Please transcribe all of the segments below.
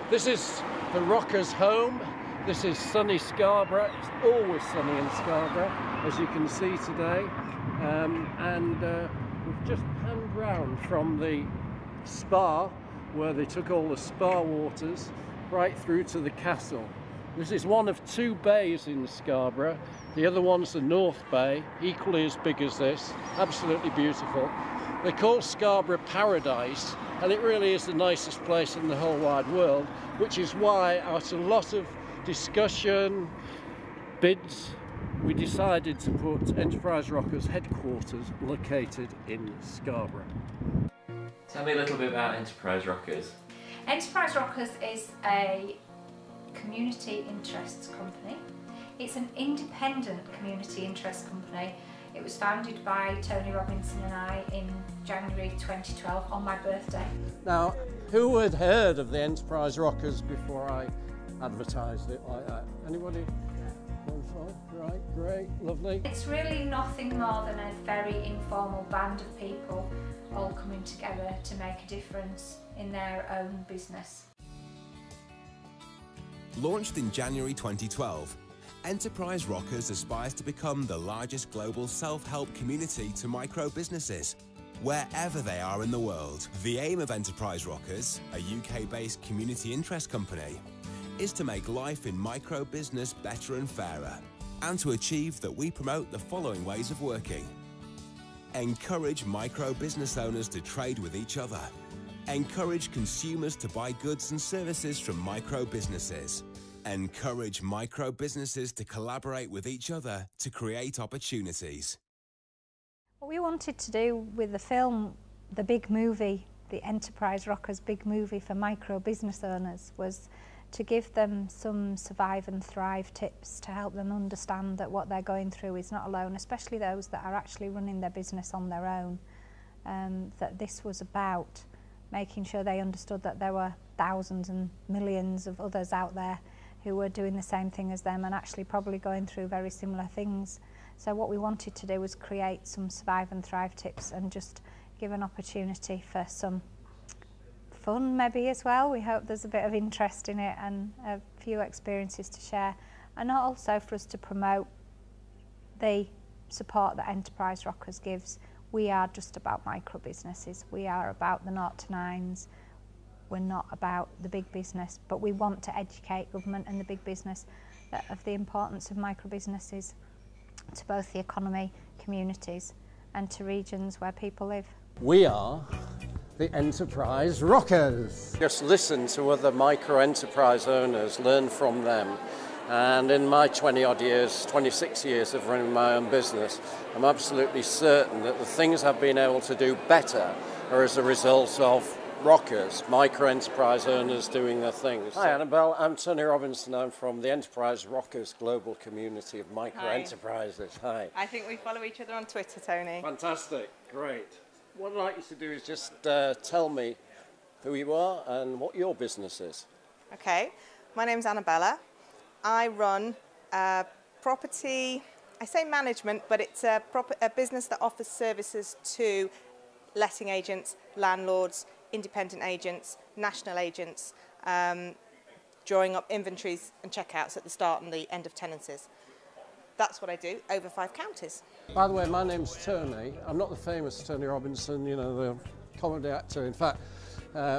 This is the Rockers' home. This is sunny Scarborough. It's always sunny in Scarborough, as you can see today. We've just panned round from the spa, where they took all the spa waters, right through to the castle. This is one of two bays in Scarborough. The other one's the North Bay, equally as big as this, absolutely beautiful. They call Scarborough Paradise, and it really is the nicest place in the whole wide world, which is why, after a lot of discussion, bids, we decided to put Enterprise Rockers headquarters located in Scarborough. Tell me a little bit about Enterprise Rockers. Enterprise Rockers is a community interests company. It's an independent community interest company. It was founded by Tony Robinson and I in January 2012 on my birthday. Now, who had heard of the Enterprise Rockers before I advertised it like that? Anybody? Right, great, lovely. It's really nothing more than a very informal band of people all coming together to make a difference in their own business. Launched in January 2012, Enterprise Rockers aspires to become the largest global self-help community to micro-businesses, wherever they are in the world. The aim of Enterprise Rockers, a UK-based community interest company, is to make life in micro-business better and fairer, and to achieve that we promote the following ways of working. Encourage micro-business owners to trade with each other. Encourage consumers to buy goods and services from micro-businesses. Encourage micro-businesses to collaborate with each other to create opportunities. What we wanted to do with the film, the big movie, the Enterprise Rockers big movie for micro-business owners, was to give them some survive and thrive tips to help them understand that what they're going through is not alone, especially those that are actually running their business on their own. That this was about making sure they understood that there were thousands and millions of others out there who were doing the same thing as them and actually probably going through very similar things. So what we wanted to do was create some survive and thrive tips and just give an opportunity for some fun maybe as well. We hope there's a bit of interest in it and a few experiences to share, and also for us to promote the support that Enterprise Rockers gives. We are just about micro businesses. We are about the 0 to 9s. We're not about the big business, but we want to educate government and the big business of the importance of micro businesses to both the economy, communities, and to regions where people live. We are the Enterprise Rockers. Just listen to other micro-enterprise owners, learn from them. And in my 20-odd years, 26 years of running my own business, I'm absolutely certain that the things I've been able to do better are as a result of rockers, micro-enterprise owners doing their things. Hi Annabelle, I'm Tony Robinson. I'm from the Enterprise Rockers global community of micro-enterprises. Hi. I think we follow each other on Twitter, Tony. Fantastic, great. What I'd like you to do is just tell me who you are and what your business is. Okay, my name's Annabella. I run property, I say management, but it's a business that offers services to letting agents, landlords, independent agents, national agents, drawing up inventories and checkouts at the start and the end of tenancies. That's what I do over 5 counties. By the way, my name's Tony. I'm not the famous Tony Robinson, you know, the comedy actor. In fact,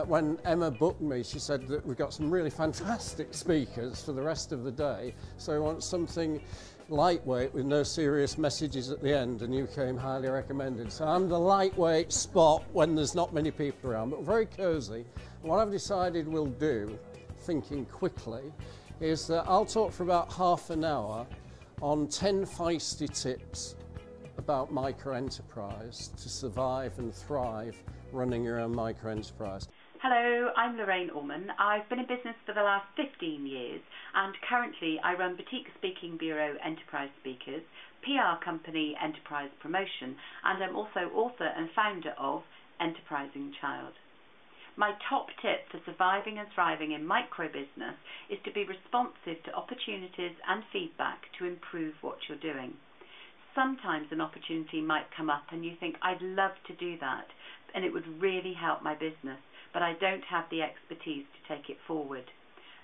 when Emma booked me, she said that we've got some really fantastic speakers for the rest of the day, so we want something lightweight with no serious messages at the end, and you came highly recommended. So I'm the lightweight spot when there's not many people around, but very cosy. What I've decided we'll do, thinking quickly, is that I'll talk for about half an hour on 10 feisty tips about micro-enterprise to survive and thrive running your own micro-enterprise. Hello, I'm Lorraine Orman. I've been in business for the last 15 years and currently I run boutique speaking bureau Enterprise Speakers, PR company Enterprise Promotion, and I'm also author and founder of Enterprising Child. My top tip for surviving and thriving in micro business is to be responsive to opportunities and feedback to improve what you're doing. Sometimes an opportunity might come up and you think, I'd love to do that and it would really help my business. but I don't have the expertise to take it forward.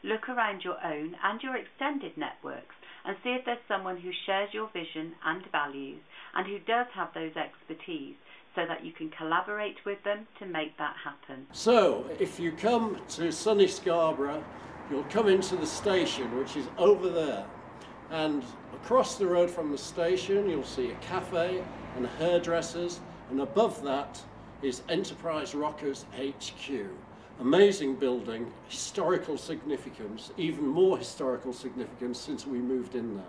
Look around your own and your extended networks and see if there's someone who shares your vision and values and who does have those expertise, so that you can collaborate with them to make that happen. So, if you come to sunny Scarborough, you'll come into the station, which is over there. And across the road from the station, you'll see a cafe and hairdressers. And above that is Enterprise Rockers HQ. Amazing building, historical significance, even more historical significance since we moved in there.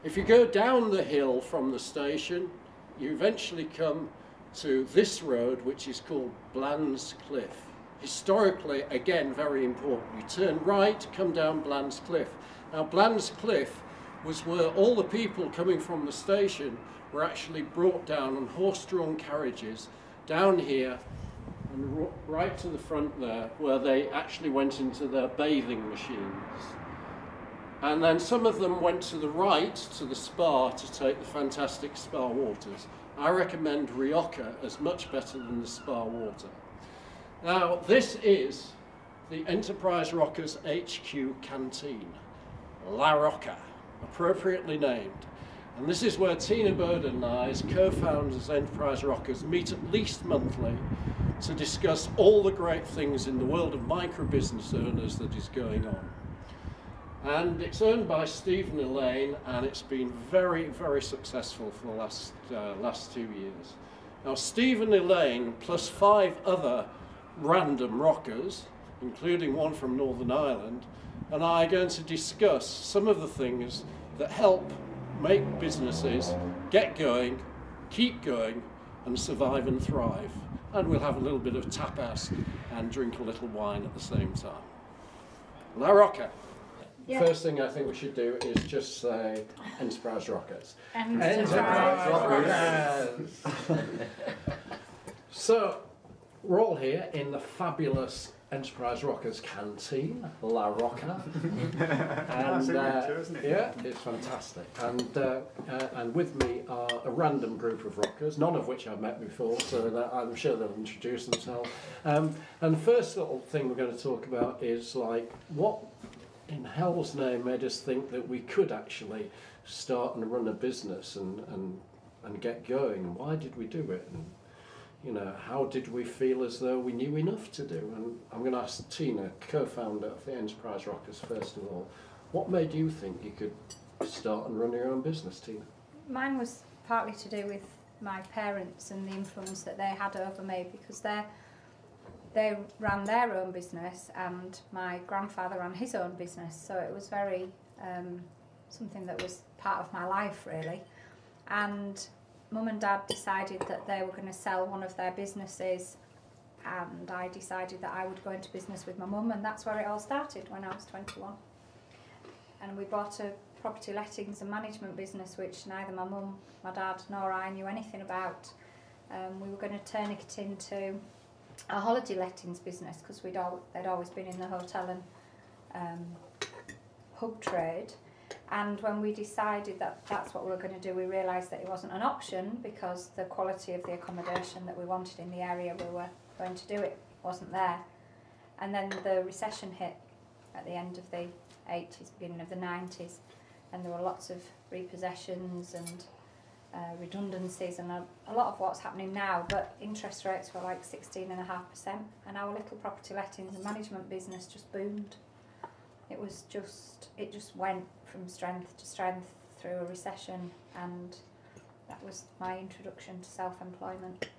If you go down the hill from the station, you eventually come to this road, which is called Bland's Cliff. Historically, again, very important. You turn right, come down Bland's Cliff. Now, Bland's Cliff was where all the people coming from the station were actually brought down on horse-drawn carriages down here and right to the front there, where they actually went into their bathing machines. And then some of them went to the right, to the spa, to take the fantastic spa waters. I recommend Rioja as much better than the spa water. Now, this is the Enterprise Rockers HQ canteen, La Rocca, appropriately named. And this is where Tina Boden and I, as co-founders of Enterprise Rockers, meet at least monthly to discuss all the great things in the world of micro-business owners that is going on. And it's owned by Steve and Elaine, and it's been very, very successful for the last 2 years. Now, Steve and Elaine, plus 5 other random rockers, including one from Northern Ireland, and I are going to discuss some of the things that help make businesses get going, keep going, and survive and thrive. And we'll have a little bit of tapas and drink a little wine at the same time. La Rocca. Yeah. First thing I think we should do is just say Enterprise Rockers. Enterprise Rockers. So, we're all here in the fabulous Enterprise Rockers canteen, La Rocca. And yeah, it's fantastic. And with me are a random group of rockers, none of which I've met before, so that I'm sure they'll introduce themselves. And the first little thing we're going to talk about is like, what in hell's name made us think that we could actually start and run a business and get going? Why did we do it? And, you know, how did we feel as though we knew enough to do? And I'm going to ask Tina, co-founder of the Enterprise Rockers, first of all, what made you think you could start and run your own business, Tina? Mine was partly to do with my parents and the influence that they had over me, because they ran their own business and my grandfather ran his own business, so it was very something that was part of my life, really. And Mum and Dad decided that they were going to sell one of their businesses, and I decided that I would go into business with my mum, and that's where it all started when I was 21. And we bought a property lettings and management business, which neither my mum, my dad nor I knew anything about. We were going to turn it into a holiday lettings business, because they'd always been in the hotel and pub trade. And when we decided that that's what we were going to do, we realised that it wasn't an option, because the quality of the accommodation that we wanted in the area we were going to do it wasn't there. And then the recession hit at the end of the 80s, beginning of the 90s, and there were lots of repossessions and redundancies and a lot of what's happening now, but interest rates were like 16.5%, and our little property lettings and management business just boomed. It just went from strength to strength through a recession, and that was my introduction to self-employment.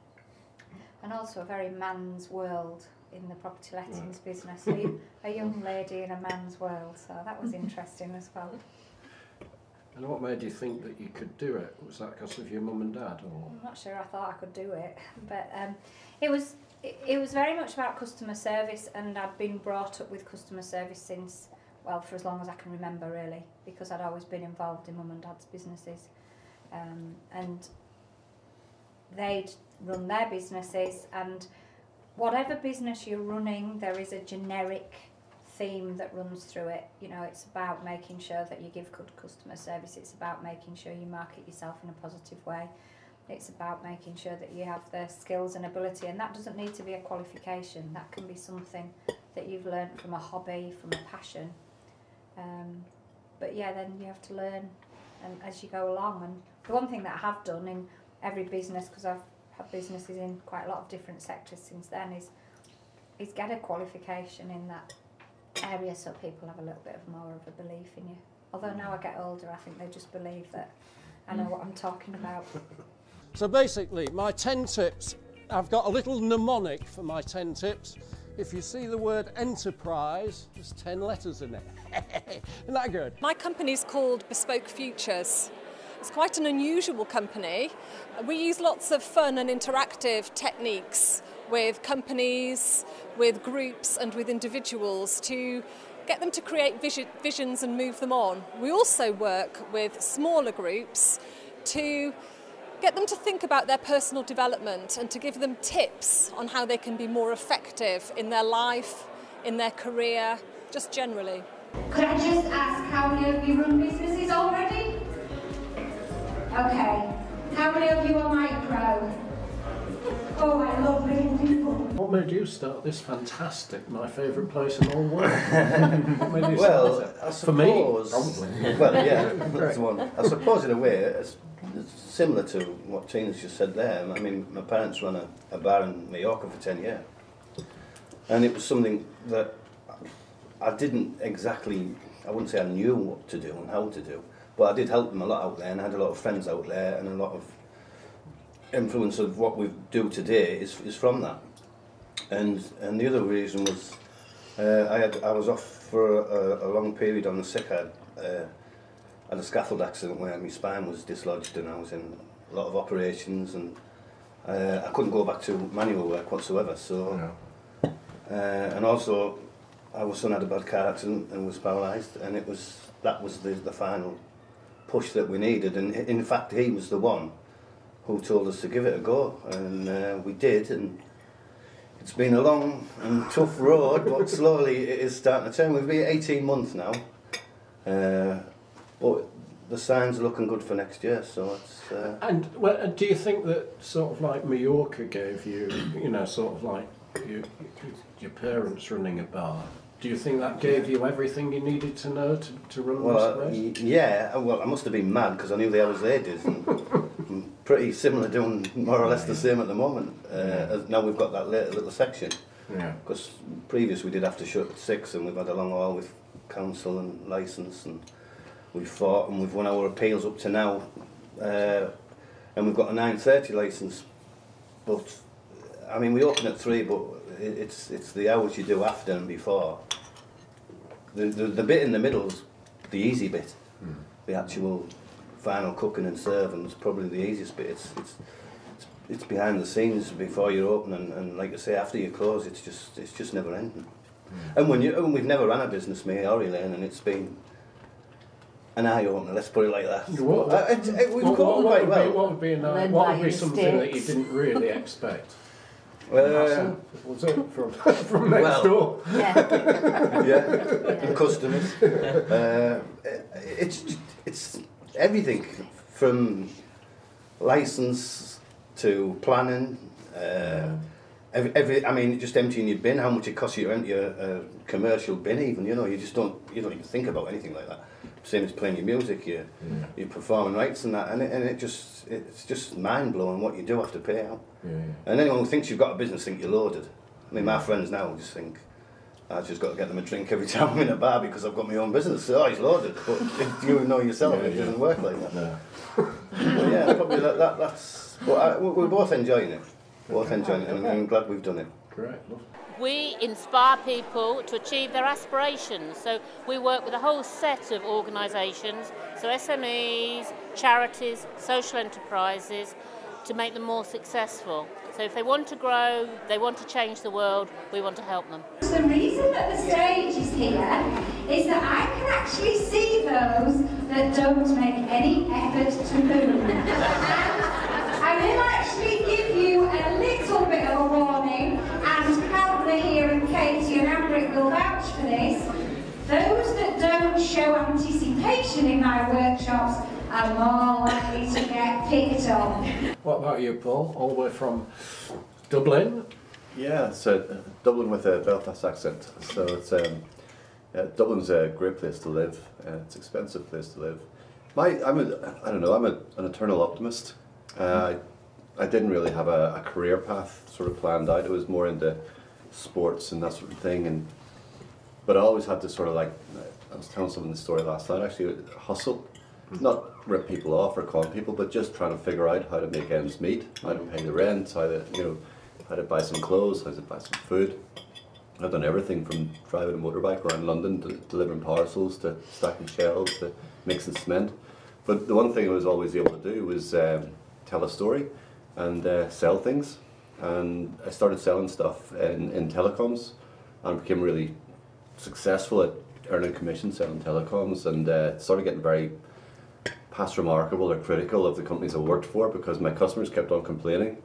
And also a very man's world in the property lettings business. A young lady in a man's world, so that was interesting as well. And what made you think that you could do it? Was that because of your mum and dad? Or? I'm not sure I thought I could do it, but it was very much about customer service, and I'd been brought up with customer service since, well, for as long as I can remember, really, because I'd always been involved in mum and dad's businesses. And they'd run their businesses, and whatever business you're running, there is a generic theme that runs through it. You know, it's about making sure that you give good customer service, it's about making sure you market yourself in a positive way, It's about making sure that you have the skills and ability, and that doesn't need to be a qualification. That can be something that you've learnt from a hobby, from a passion. But yeah, then you have to learn as you go along. And the one thing that I have done in every business, because I've had businesses in quite a lot of different sectors since then, is get a qualification in that area so people have a little bit more of a belief in you. Although now I get older, I think they just believe that I know what I'm talking about. So basically, my 10 tips, I've got a little mnemonic for my 10 tips. If you see the word enterprise, there's 10 letters in it. Isn't that good? My company's called Bespoke Futures. It's quite an unusual company. We use lots of fun and interactive techniques with companies, with groups and with individuals to get them to create visions and move them on. We also work with smaller groups to get them to think about their personal development and to give them tips on how they can be more effective in their life, in their career, just generally. Could I just ask how many of you run businesses already? Okay. How many of you are micro? Oh, I love reading people. What made you start this fantastic, my favourite place in all the world? What made you Well, start it? I suppose... For me, probably. Well, yeah, that's one. I suppose in a way it's similar to what Tina's just said there. I mean, my parents ran a bar in Mallorca for 10 years. And it was something that I didn't exactly, I wouldn't say I knew what to do and how to do, but I did help them a lot out there, and I had a lot of friends out there, and a lot of influence of what we do today is from that. And the other reason was I was off for a long period on the sick. I had a scaffold accident where my spine was dislodged, and I was in a lot of operations, and I couldn't go back to manual work whatsoever. So, and also, our son had a bad car accident and was paralysed, and that was the final push that we needed. And in fact, he was the one who told us to give it a go, and we did. And it's been a long and tough road, but slowly it is starting to turn. We've been 18 months now, but the signs are looking good for next year. So it's. And do you think that sort of like Mallorca gave you, you know, sort of like your parents running a bar? Do you think that gave you everything you needed to know to run this place? Yeah. Well, I must have been mad because I knew the hours they did. And I'm pretty similar, doing more or less the same at the moment. As now we've got that little section. Yeah. Because previous we did have to shut at 6, and we've had a long haul with council and licence, and we've fought and we've won our appeals up to now, and we've got a 9:30 licence. But I mean, we open at 3, but it's the hours you do after and before. The bit in the middle's the easy bit. The actual final cooking and serving is probably the easiest bit. It's behind the scenes before you're open, and like I say, after you close, it's just never ending. And we've never ran a business, me or Elaine, and it's been an eye opener. Let's put it like that. We've coped quite well. What would be something that you didn't really expect? Was it from next door? Yeah, customers. It's everything from license to planning. I mean, just emptying your bin. How much it costs you to empty a commercial bin? Even you just don't even think about anything like that. Same as playing your music, your performing rights and that, and it's just mind blowing what you do have to pay out. And anyone who thinks you've got a business think you're loaded. I mean, my friends now just think I've just got to get them a drink every time I'm in a bar because I've got my own business. So, he's loaded, but you know yourself, it doesn't work like that. But yeah, probably that's. But we're both enjoying it. And I'm glad we've done it. Great. We inspire people to achieve their aspirations. So we work with a whole set of organisations, so SMEs, charities, social enterprises, to make them more successful. So if they want to grow, they want to change the world, we want to help them. The reason that the stage is here is that I can actually see those that don't make any effort to move. And I will actually give you a little bit of a warning, and Hannah here and Katie and Ambrick will vouch for this. Those that don't show anticipation in my workshops are more likely to get picked on. What about you, Paul? All the way from Dublin? Yeah, so Dublin with a Belfast accent. So it's Dublin's a great place to live. It's an expensive place to live. I'm an eternal optimist. I didn't really have a career path sort of planned out. I was more into sports and that sort of thing, but I always had to sort of, like, I was telling someone the story last night, actually, hustle. Not rip people off or con people, but just trying to figure out how to make ends meet, how to pay the rent, how to buy some clothes, how to buy some food. I've done everything from driving a motorbike around London to delivering parcels to stacking shelves to mixing cement. But the one thing I was always able to do was tell a story and sell things. And I started selling stuff in telecoms and became really successful at earning commission selling telecoms, and started getting very past remarkable or critical of the companies I worked for because my customers kept on complaining.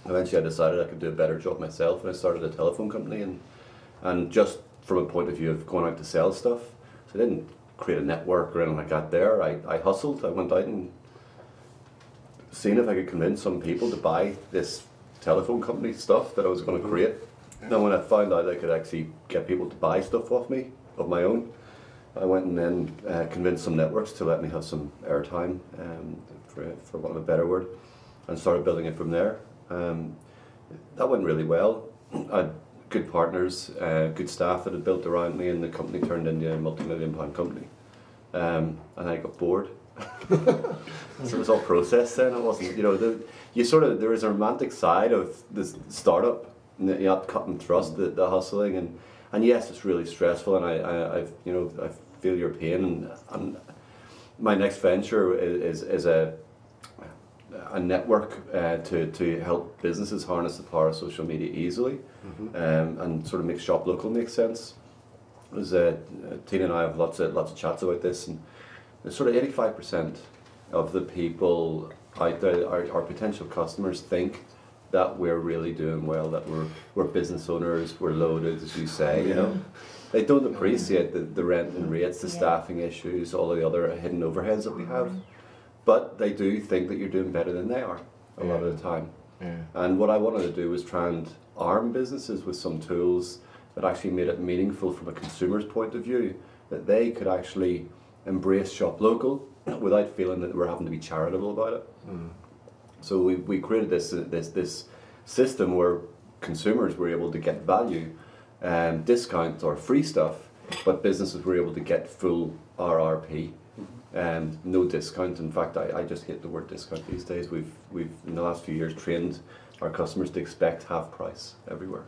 Eventually I decided I could do a better job myself, and I started a telephone company, and just from a point of view of going out to sell stuff. So I didn't create a network or anything like that there. I hustled. I went out and seen if I could convince some people to buy this telephone company stuff that I was going to create. Then when I found out I could actually get people to buy stuff off me, of my own, I went and then convinced some networks to let me have some airtime, for want of a better word, and started building it from there. That went really well. I had good partners, good staff that had built around me, and the company turned into a multi-million-pound company. And I got bored. So it was all process then. It wasn't, there is a romantic side of this startup. You have to cut and thrust, the hustling, and yes, it's really stressful, and I feel your pain, and my next venture is a network to help businesses harness the power of social media easily, and sort of make shop local make sense. Tina and I have lots of chats about this, and there's sort of 85% of the people out there, our potential customers, think that we're really doing well, that we're business owners, we're loaded, as you say, They don't appreciate the rent and rates, the staffing issues, all of the other hidden overheads that we have. But they do think that you're doing better than they are a lot of the time. And what I wanted to do was try and arm businesses with some tools that actually made it meaningful from a consumer's point of view, that they could actually embrace shop local without feeling that we're having to be charitable about it. So we created this system where consumers were able to get value, discount or free stuff, but businesses were able to get full RRP, no discount. In fact, I just hate the word discount these days. We've in the last few years trained our customers to expect half price everywhere.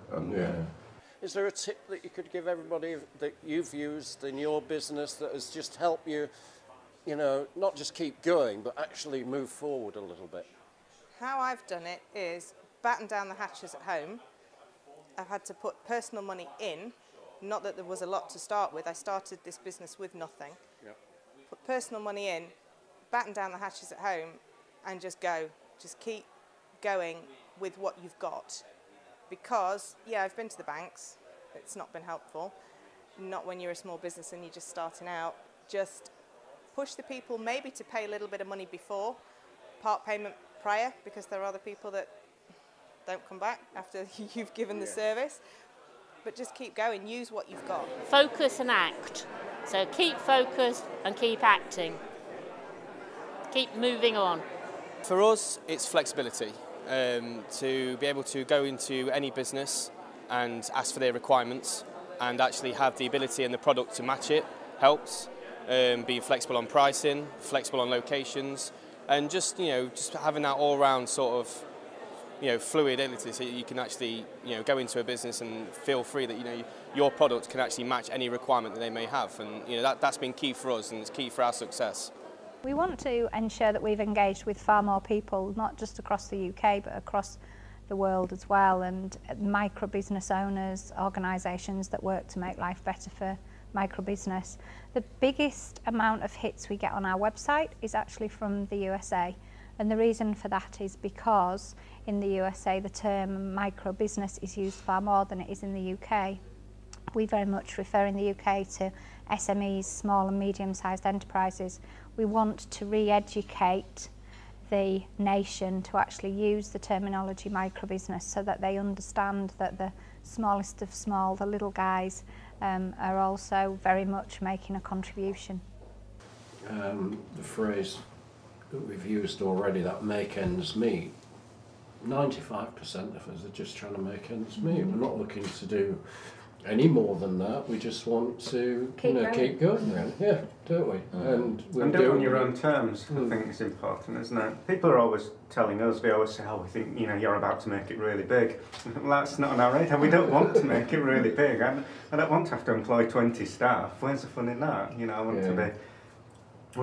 Is there a tip that you could give everybody that you've used in your business that has just helped you, not just keep going, but actually move forward a little bit? How I've done it is batten down the hatches at home. I've had to put personal money in, not that there was a lot to start with. I started this business with nothing. Put personal money in, batten down the hatches at home, and just go. Just keep going with what you've got. Because, I've been to the banks. It's not been helpful. Not when you're a small business and you're just starting out. Just push the people maybe to pay a little bit of money before, part payment prior, because there are other people that don't come back after you've given the service. But just keep going, use what you've got. Focus and act. So keep focused and keep acting. Keep moving on. For us, it's flexibility. To be able to go into any business and ask for their requirements and actually have the ability and the product to match it helps. Being flexible on pricing, flexible on locations, and just having that all-round sort of fluidity, so you can actually go into a business and feel free that your product can actually match any requirement that they may have, and that's been key for us, and it's key for our success. We want to ensure that we've engaged with far more people, not just across the UK, but across the world as well, and micro business owners, organisations that work to make life better for micro business. The biggest amount of hits we get on our website is actually from the USA, and the reason for that is because in the USA the term micro business is used far more than it is in the UK. We very much refer in the UK to SMEs, small and medium-sized enterprises. We want to re-educate the nation to actually use the terminology microbusiness so that they understand that the smallest of small, the little guys, are also very much making a contribution. The phrase that we've used already, that make ends meet, 95% of us are just trying to make ends meet. We're not looking to do any more than that. We just want to keep going, really. Yeah, don't we? And do it on your own terms. I think it's important, isn't it? People are always telling us, they always say, oh, we think, you know, you're about to make it really big. Well, that's not on our radar. We don't want to make it really big. I don't want to have to employ 20 staff. Where's the fun in that? You know, I want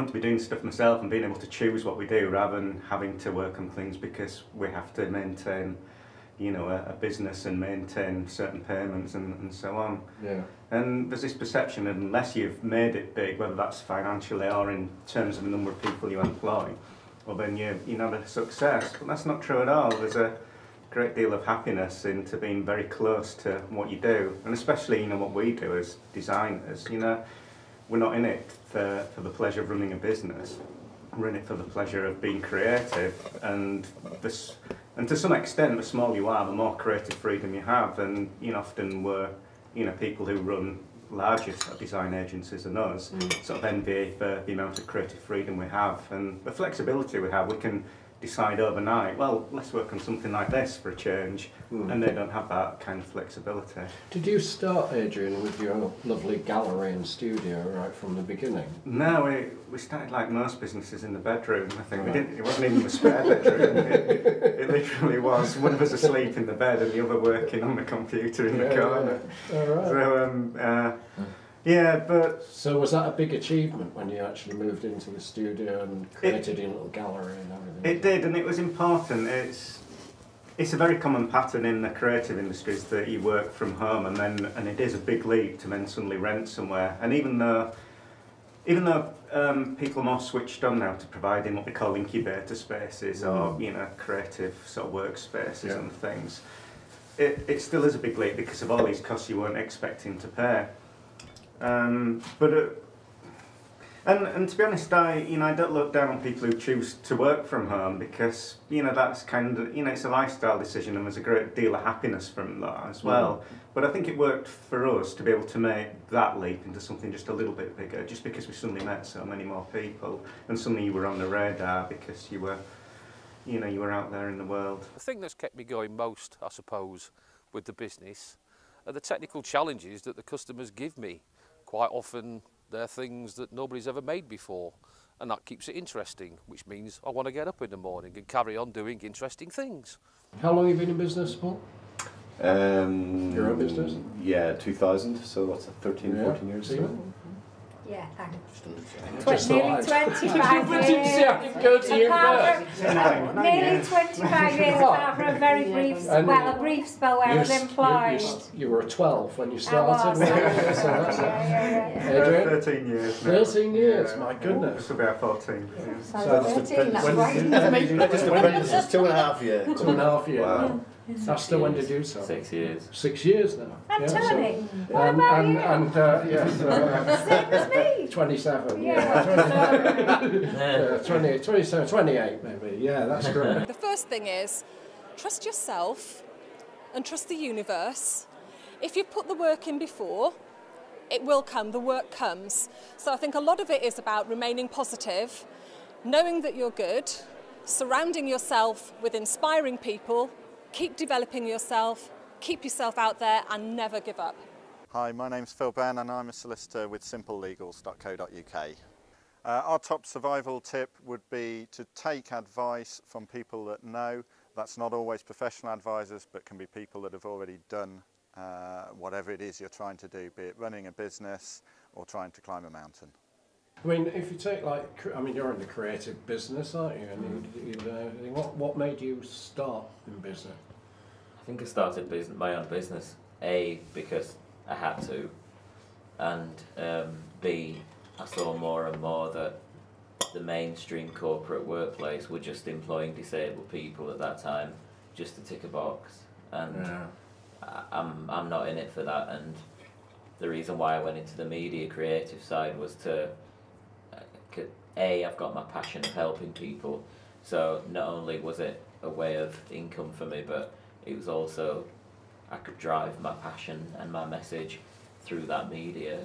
to be doing stuff myself and being able to choose what we do rather than having to work on things because we have to maintain, you know, a business and maintain certain payments and so on. Yeah. And there's this perception that unless you've made it big, whether that's financially or in terms of the number of people you employ, well then you're not a success. But that's not true at all. There's a great deal of happiness into being very close to what you do, and especially, you know, what we do as designers. You know, we're not in it for the pleasure of running a business. We're in it for the pleasure of being creative, and to some extent, the smaller you are, the more creative freedom you have. And you know, often we're, you know, people who run larger sort of design agencies than us sort of envy the amount of creative freedom we have and the flexibility we have. We can decide overnight, well, let's work on something like this for a change, and they don't have that kind of flexibility. Did you start, Adrian, with your lovely gallery and studio right from the beginning? No, we started like most businesses in the bedroom. I think we didn't. It wasn't even a spare bedroom. It literally was one of us asleep in the bed and the other working on the computer in the corner. Yeah. All right. So yeah, but... So was that a big achievement when you actually moved into the studio and created your little gallery and everything? It did, and it was important. It's a very common pattern in the creative industries that you work from home, and it is a big leap to then suddenly rent somewhere. And even though people are more switched on now to providing what we call incubator spaces or, you know, creative sort of workspaces and things, it still is a big leap because of all these costs you weren't expecting to pay. And to be honest, I don't look down on people who choose to work from home because, you know, that's kind of, you know, it's a lifestyle decision and there's a great deal of happiness from that as well. But I think it worked for us to be able to make that leap into something just a little bit bigger, just because we suddenly met so many more people and suddenly you were on the radar because you were, you know, you were out there in the world. The thing that's kept me going most, I suppose, with the business are the technical challenges that the customers give me. Quite often they're things that nobody's ever made before, and that keeps it interesting, which means I want to get up in the morning and carry on doing interesting things. How long have you been in business for? Your own business? Yeah, 2000, so what's that, 13, 14 years ago? Yeah, thanks. Nearly 25 years. Nearly 25 years apart from a very brief, a brief spell where I was employed. You were 12 when you started? Adrian? 13 years. 13 years, my goodness. It's about 14. So 13, that's right. Just apprentices, 2.5 years. 2.5 years. Wow. Asta, when did you start? 6 years. 6 years now. And Tony, what about you? Same as me. 27. Yeah. 27, 28 maybe. Yeah, that's great. The first thing is trust yourself and trust the universe. If you put the work in before, it will come, the work comes. So I think a lot of it is about remaining positive, knowing that you're good, surrounding yourself with inspiring people, keep developing yourself, keep yourself out there and never give up. Hi, my name's Phil Ben and I'm a solicitor with simplelegals.co.uk. Our top survival tip would be to take advice from people that know. That's not always professional advisors, but can be people that have already done whatever it is you're trying to do, be it running a business or trying to climb a mountain. I mean, if you take you're in the creative business, aren't you? And what made you start in business? I think I started my own business, A, because I had to, and B, I saw more and more that the mainstream corporate workplace were just employing disabled people at that time just to tick a box, and I'm not in it for that, and the reason why I went into the media creative side was to, I've got my passion of helping people, so not only was it a way of income for me, but it was also, I could drive my passion and my message through that media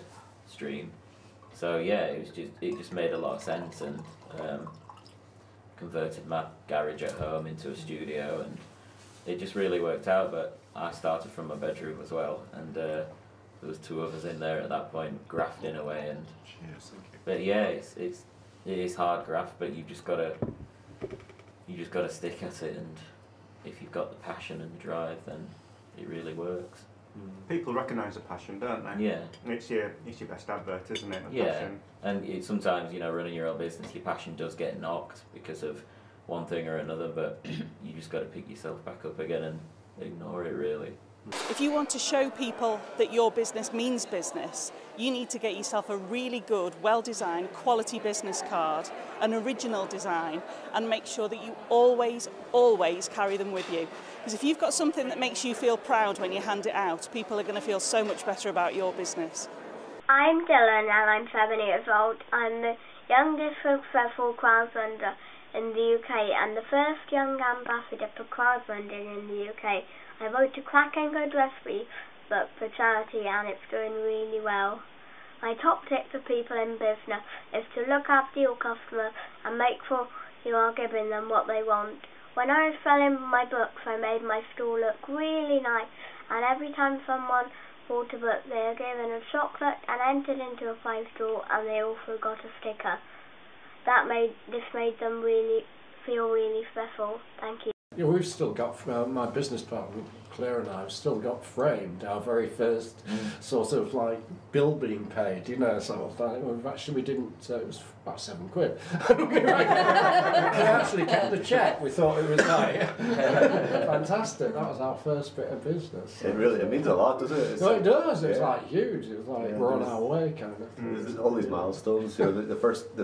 stream. So yeah, it just made a lot of sense, and converted my garage at home into a studio, and it just really worked out. But I started from my bedroom as well, and there was 2 of us in there at that point, grafting away. And but yeah, it is hard graft, but you just gotta stick at it, and if you've got the passion and the drive, then it really works. People recognise a passion, don't they? Yeah. It's your best advert, isn't it? The Yeah, passion. and sometimes, you know, running your own business, your passion does get knocked because of one thing or another, but you just got to pick yourself back up again and ignore it, really. If you want to show people that your business means business, you need to get yourself a really good, well-designed, quality business card, an original design, and make sure that you always, always carry them with you. Because if you've got something that makes you feel proud when you hand it out, people are going to feel so much better about your business. I'm Dylan and I'm 7 years old. I'm the youngest successful crowdfunder in the UK and the first young ambassador for crowdfunding in the UK. I wrote a cracking good recipe book for charity and it's doing really well. My top tip for people in business is to look after your customers and make sure you are giving them what they want. When I was selling my books, I made my store look really nice, and every time someone bought a book, they were given a chocolate and entered into a prize draw, and they also got a sticker. This made them feel really special. Thank you. Yeah, we've still got, my business partner, Claire and I, have still got framed our very first sort of like bill being paid, you know, sort of like, actually we didn't, it was about £7. We actually kept the cheque, we thought it was like, fantastic, that was our first bit of business. So. It means a lot, doesn't it? No, it does, it's like huge, it's like we're on our way kind of thing. There's all these milestones, you know, the first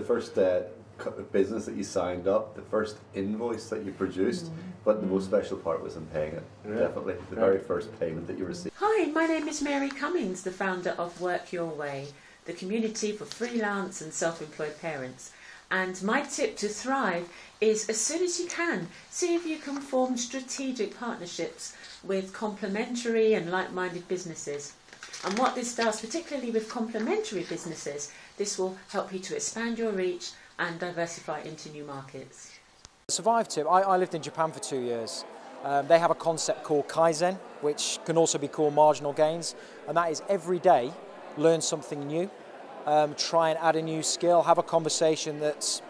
business that you signed up, the first invoice that you produced, but the most special part was in paying it. Definitely, the very first payment that you received. Hi, my name is Mary Cummings, the founder of Work Your Way, the community for freelance and self-employed parents. And my tip to thrive is, as soon as you can, see if you can form strategic partnerships with complementary and like-minded businesses. And what this does, particularly with complementary businesses, this will help you to expand your reach and diversify into new markets. Survive tip, I lived in Japan for 2 years. They have a concept called Kaizen, which can also be called marginal gains, and that is every day learn something new, try and add a new skill, have a conversation that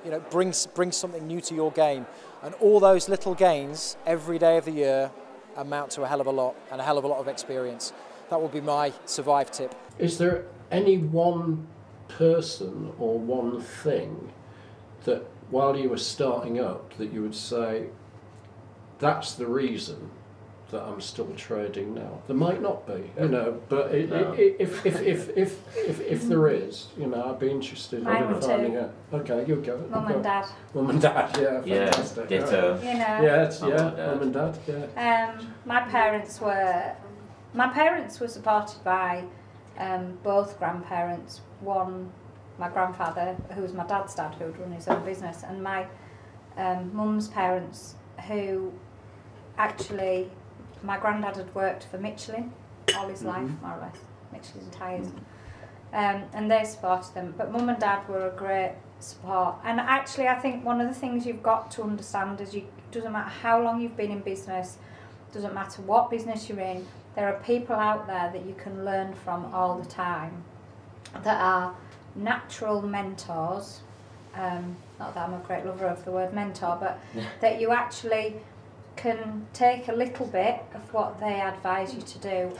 you know brings something new to your game, and all those little gains every day of the year amount to a hell of a lot and a hell of a lot of experience. That would be my survive tip. Is there any one person or one thing that while you were starting up that you would say that's the reason that I'm still trading now? There might not be, you know, but if there is, you know, I'd be interested in finding out. Okay, you go. Mum and Dad. Mum and Dad, yeah, fantastic. Ditto. You know. Yeah, Mum and Dad, yeah. My parents were supported by both grandparents. One, my grandfather, who was my dad's dad, who had run his own business, and my mum's parents, who actually, my granddad had worked for Michelin all his life, more or less, Michelin tyres, and they supported them. But mum and dad were a great support. And actually, I think one of the things you've got to understand is doesn't matter how long you've been in business, doesn't matter what business you're in, there are people out there that you can learn from all the time that are natural mentors. Not that I'm a great lover of the word mentor, but that you actually can take a little bit of what they advise you to do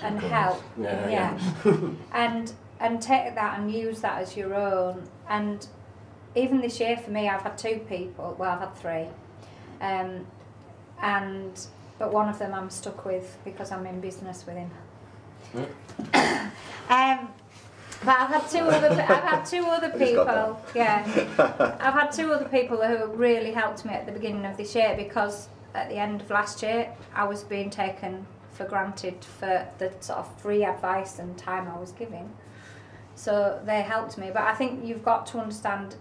and help, and take that and use that as your own. And even this year for me, I've had 2 people. Well, I've had 3, but one of them I'm stuck with because I'm in business with him. But I've had 2 other people. Yeah, I've had 2 other people who really helped me at the beginning of this year, because at the end of last year I was being taken for granted for the sort of free advice and time I was giving. So they helped me. But I think you've got to understand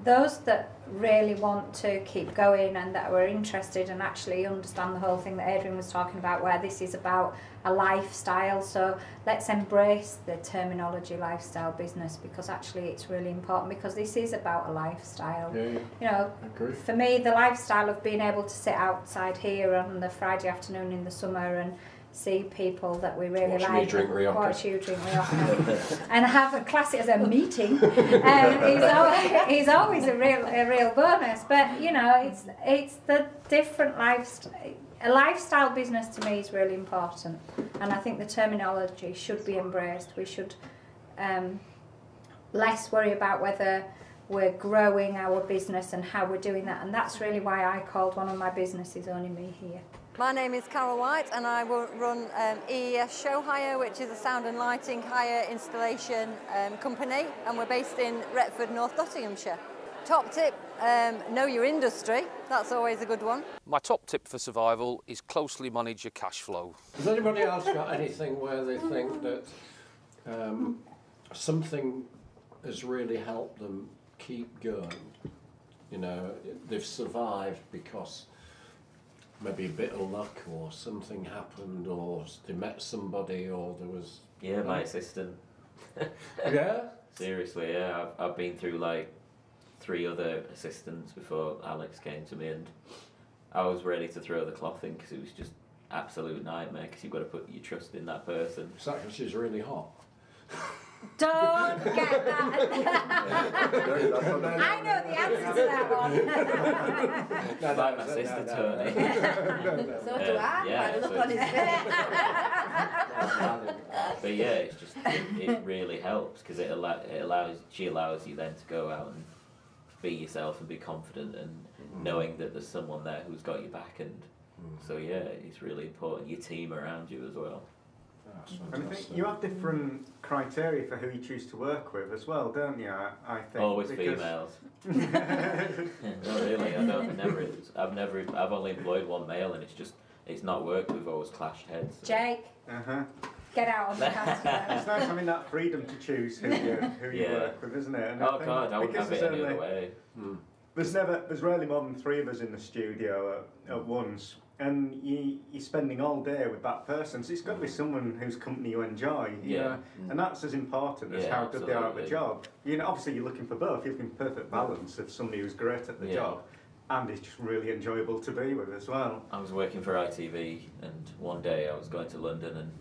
those that really want to keep going and that were interested and actually understand the whole thing that Adrian was talking about, where this is about a lifestyle. So let's embrace the terminology lifestyle business, because actually it's really important, because this is about a lifestyle. Yeah. You know, for me, the lifestyle of being able to sit outside here on the Friday afternoon in the summer and see people that we really Watch like, me drink Rioja. watch you drink Rioja, and have a class as a meeting, is always a real bonus. But you know, it's the different lifestyle. A lifestyle business to me is really important, and I think the terminology should be embraced. We should less worry about whether we're growing our business and how we're doing that, and that's really why I called one of my businesses Only Me Here. My name is Carol White, and I will run EES Show Hire, which is a sound and lighting hire installation company, and we're based in Retford, North Nottinghamshire. Top tip, know your industry. That's always a good one. My top tip for survival is closely manage your cash flow. Has anybody else got anything where they think that something has really helped them keep going? You know, they've survived because maybe a bit of luck, or something happened, or they met somebody, or there was... Yeah, my assistant. Yeah? Seriously, yeah. I've been through like 3 other assistants before Alex came to me, and I was ready to throw the cloth in because it was just absolute nightmare, because you've got to put your trust in that person. Is that because she's really hot? Don't get that. I know the answer to that one. Like my sister Tony. So do I. Yeah, By the look so on his face. but yeah, it's just it really helps, because she allows you then to go out and be yourself and be confident, and knowing that there's someone there who's got your back, and so yeah, it's really important. Your team around you as well. And I think you have different criteria for who you choose to work with as well, don't you? I think always females. No, really, I've only employed one male, and it's not worked. We've always clashed heads. So. Jake. Get out on the customer. It's nice having that freedom to choose who you work with, isn't it? And oh God, I wouldn't have it any other way. There's rarely more than 3 of us in the studio at once, and you're spending all day with that person, so it's got to be someone whose company you enjoy. You know? And that's as important as how good they are at the job. You know, obviously you're looking for both. You're looking for perfect balance of somebody who's great at the job and is just really enjoyable to be with as well. I was working for ITV, and one day I was going to London, and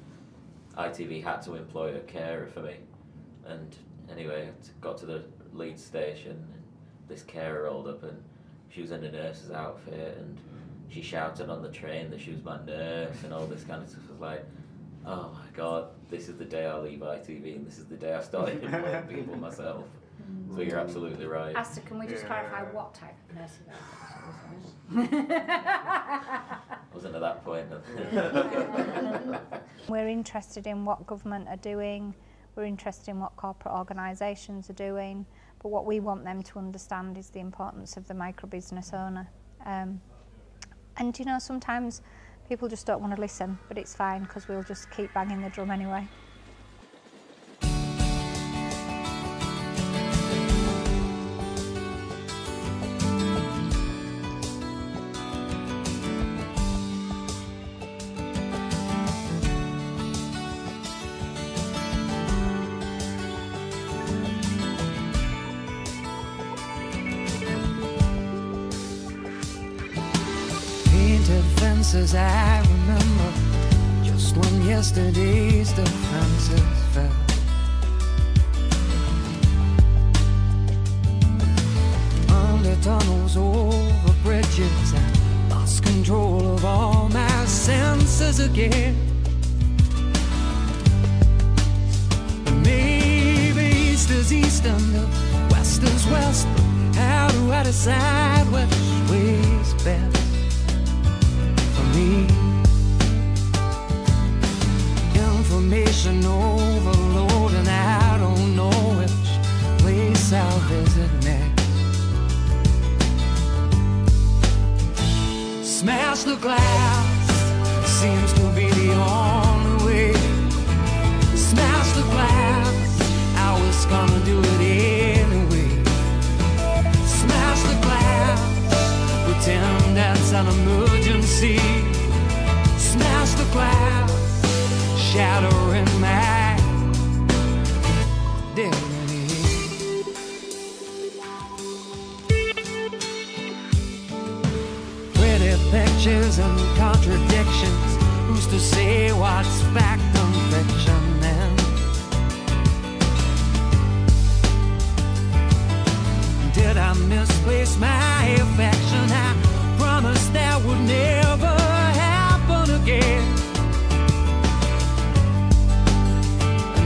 ITV had to employ a carer for me. And anyway, I got to the Leeds station, and this carer rolled up, and she was in a nurse's outfit, and she shouted on the train that she was my nurse and all this kind of stuff. I was like, oh my God, this is the day I leave ITV, and this is the day I started employing people myself. So you're absolutely right. Asta, can we just clarify what type of nursing Wasn't at that point. We're interested in what government are doing, we're interested in what corporate organisations are doing, but what we want them to understand is the importance of the micro business owner. And you know, sometimes people just don't want to listen, but it's fine, because we'll just keep banging the drum anyway. Fences I remember, just when yesterday's defenses fell. Under tunnels, over bridges, I lost control of all my senses again. Maybe east is east and the west is west, but how do I decide which way is best? Information overload, and I don't know which place I'll visit next. Smash the glass, see shattering my dignity. Pretty pictures and contradictions. Who's to say what's fact and fiction then? Did I misplace my affection? I promised that would never happen again.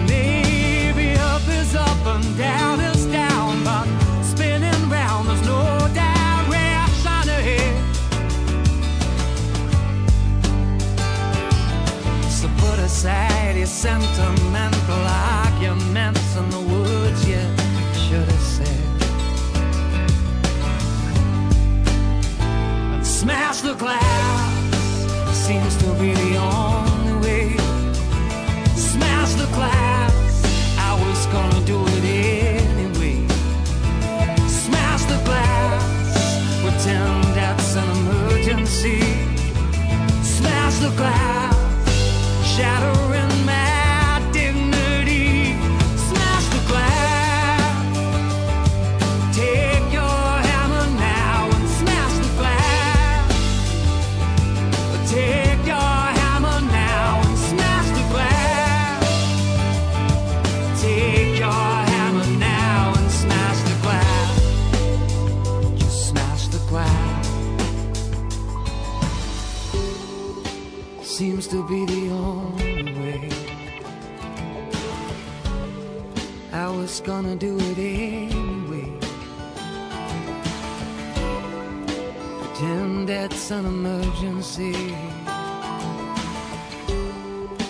Maybe up is up and down is down, but spinning round there's no direction ahead. So put aside your sentimental arguments and the words you should have said. Smash the glass, seems to be the only way. Smash the glass, I was gonna do it anyway. Smash the glass, pretend that's an emergency. Smash the glass, shattering my dignity. Smash the glass, take your hammer now and smash the glass. Take your hammer now and smash the glass. Take your hammer now and smash the glass. Just smash the glass. Seems to be the only way. I was gonna do it anyway. Pretend it's an emergency.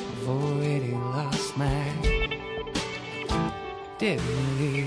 I've already lost my dignity.